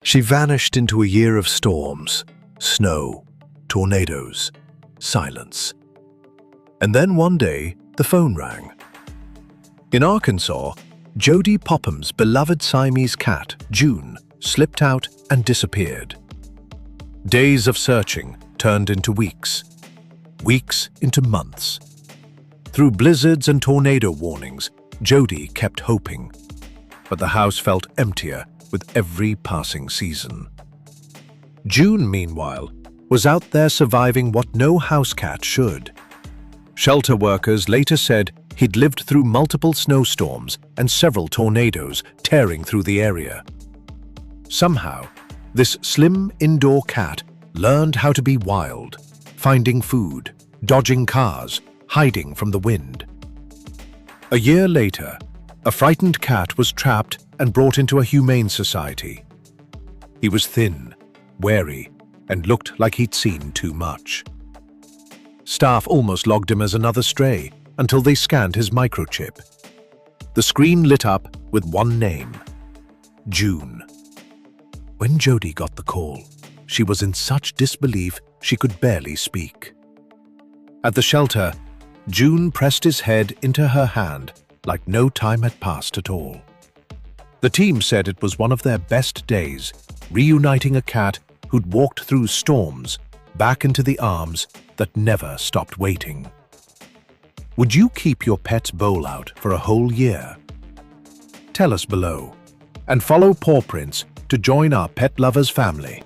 She vanished into a year of storms, snow, tornadoes, silence. And then one day, the phone rang. In Arkansas, Jody Popham's beloved Siamese cat, June, slipped out and disappeared. Days of searching turned into weeks, weeks into months. Through blizzards and tornado warnings, Jody kept hoping. But the house felt emptier with every passing season. June, meanwhile, was out there surviving what no house cat should. Shelter workers later said he'd lived through multiple snowstorms and several tornadoes tearing through the area. Somehow, this slim indoor cat learned how to be wild, finding food, dodging cars, hiding from the wind. A year later, a frightened cat was trapped and brought into a humane society. He was thin, wary, and looked like he'd seen too much. Staff almost logged him as another stray until they scanned his microchip. The screen lit up with one name: June. When Jody got the call, she was in such disbelief she could barely speak. At the shelter, June pressed his head into her hand like no time had passed at all. The team said it was one of their best days, reuniting a cat who'd walked through storms back into the arms that never stopped waiting. Would you keep your pet's bowl out for a whole year? Tell us below, and follow Paw Prints to join our pet lovers family.